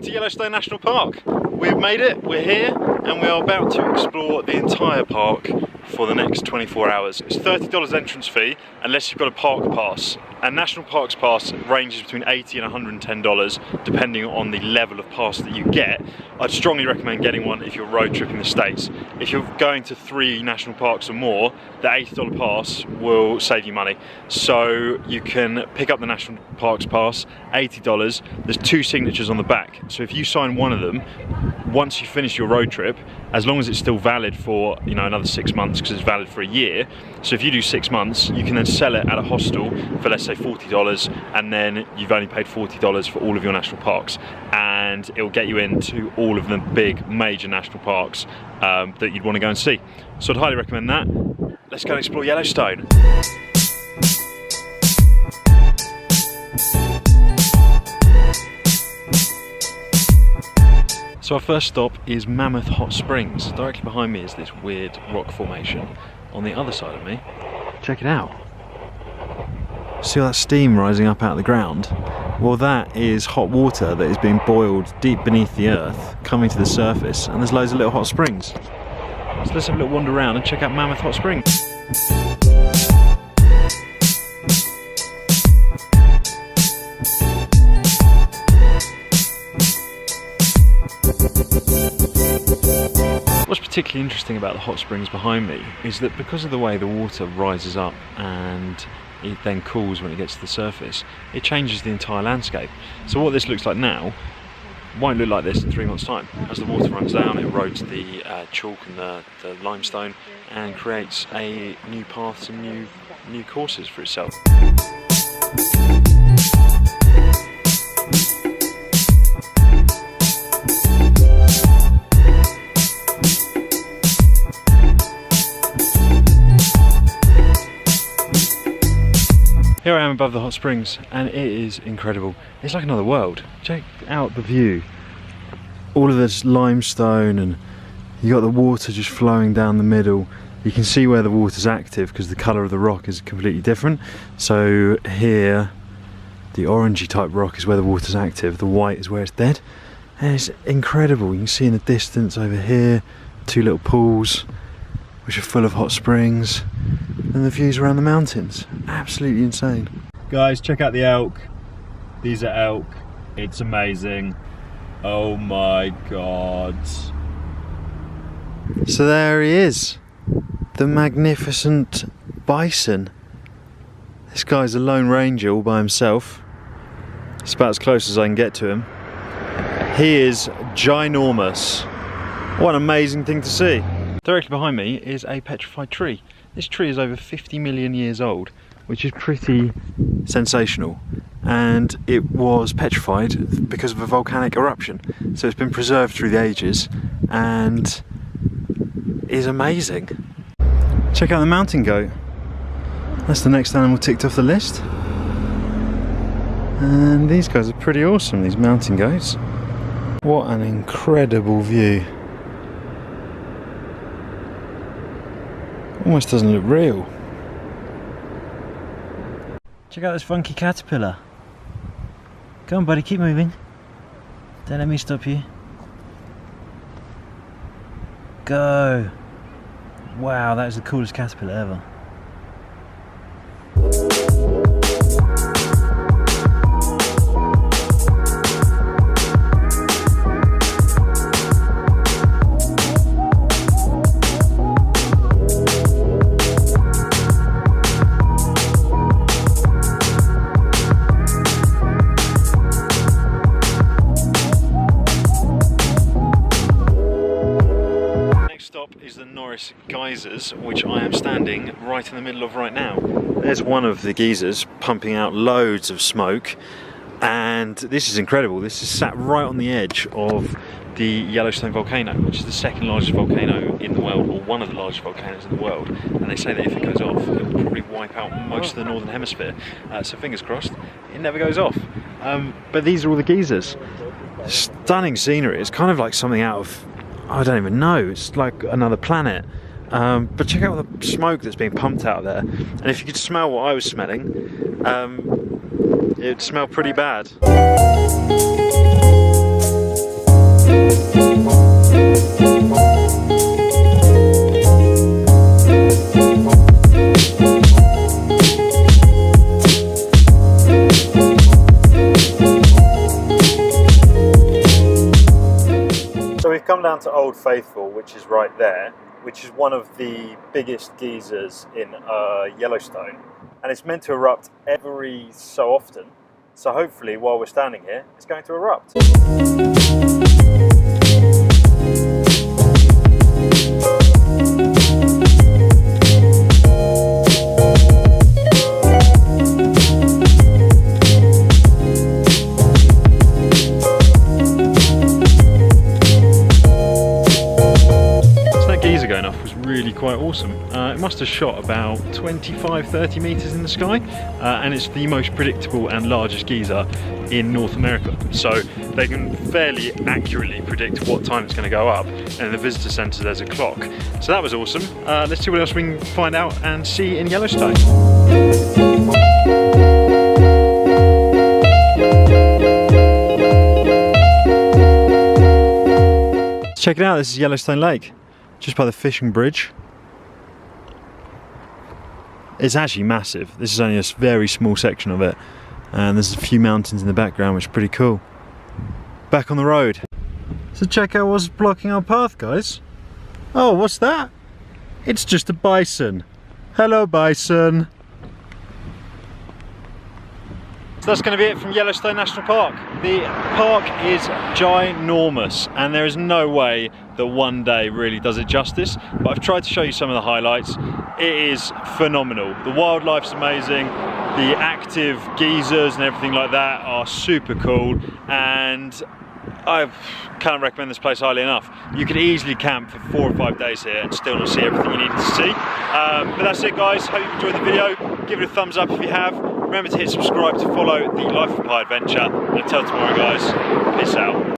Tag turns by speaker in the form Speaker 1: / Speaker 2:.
Speaker 1: to Yellowstone National Park. We've made it, we're here, and we are about to explore the entire park for the next 24 hours. It's $30 entrance fee unless you've got a park pass. And National Parks Pass ranges between $80 and $110 depending on the level of pass that you get. I'd strongly recommend getting one if you're road tripping the States. If you're going to 3 national parks or more, the $80 pass will save you money. So you can pick up the National Parks Pass, $80. There's 2 signatures on the back. So if you sign one of them, once you finish your road trip, as long as it's still valid for another 6 months, because it's valid for a year. So if you do 6 months, you can then sell it at a hostel for, let's say, $40, and then you've only paid $40 for all of your national parks, and it will get you into all of the big major national parks that you'd want to go and see. So I'd highly recommend that. Let's go and explore Yellowstone. So our first stop is Mammoth Hot Springs. Directly behind me is this weird rock formation. On the other side of me, check it out. See all that steam rising up out of the ground? Well, that is hot water that is being boiled deep beneath the earth, coming to the surface, and there's loads of little hot springs. So let's have a little wander around and check out Mammoth Hot Springs. What's particularly interesting about the hot springs behind me is that because of the way the water rises up and it then cools when it gets to the surface, it changes the entire landscape. So what this looks like now won't look like this in 3 months' time. As the water runs down, it erodes the chalk and the limestone and creates new paths and new courses for itself. Here I am above the hot springs, and it is incredible. It's like another world. Check out the view. All of this limestone, and you got the water just flowing down the middle. You can see where the water's active because the colour of the rock is completely different. So here, the orangey type rock is where the water's active, the white is where it's dead. And it's incredible. You can see in the distance over here, 2 little pools which are full of hot springs. And the views around the mountains, absolutely insane. Guys, check out the elk. These are elk. It's amazing. Oh my god. So there he is, the magnificent bison. This guy's a lone ranger all by himself. It's about as close as I can get to him. He is ginormous. What an amazing thing to see. Directly behind me is a petrified tree. This tree is over 50 million years old, which is pretty sensational. And it was petrified because of a volcanic eruption. So it's been preserved through the ages and is amazing. Check out the mountain goat. That's the next animal ticked off the list. And these guys are pretty awesome, these mountain goats. What an incredible view. Almost doesn't look real. Check out this funky caterpillar. Go on buddy, keep moving. Don't let me stop you. Go! Wow, that is the coolest caterpillar ever. Geysers, which I am standing right in the middle of right now. There's one of the geysers pumping out loads of smoke, and this is incredible. This is sat right on the edge of the Yellowstone volcano, which is the 2nd largest volcano in the world, or one of the largest volcanoes in the world, and they say that if it goes off it will probably wipe out most of the northern hemisphere, so fingers crossed it never goes off. But these are all the geysers. Stunning scenery. It's kind of like something out of, I don't even know, it's like another planet. But check out the smoke that's being pumped out there, and if you could smell what I was smelling, it would smell pretty bad. So we've come down to Old Faithful, which is right there, which is one of the biggest geysers in Yellowstone, and it's meant to erupt every so often. So hopefully, while we're standing here, it's going to erupt. Going off was really quite awesome. It must have shot about 25-30 meters in the sky, and it's the most predictable and largest geyser in North America, so they can fairly accurately predict what time it's going to go up, and in the visitor center there's a clock. So that was awesome. Let's see what else we can find out and see in Yellowstone. Check it out, this is Yellowstone Lake, just by the fishing bridge. It's actually massive. This is only a very small section of it, and there's a few mountains in the background, which is pretty cool. Back on the road. So check out what's blocking our path, guys. Oh, what's that? It's just a bison. Hello, bison. So that's going to be it from Yellowstone National Park. The park is ginormous, and there is no way that one day really does it justice, but I've tried to show you some of the highlights. It is phenomenal. The wildlife's amazing, the active geysers and everything like that are super cool, and I can't recommend this place highly enough. You could easily camp for 4 or 5 days here and still not see everything you needed to see. But that's it, guys. Hope you enjoyed the video. Give it a thumbs up if you have. Remember to hit subscribe to follow the Life of Pi adventure. And until tomorrow, guys, peace out.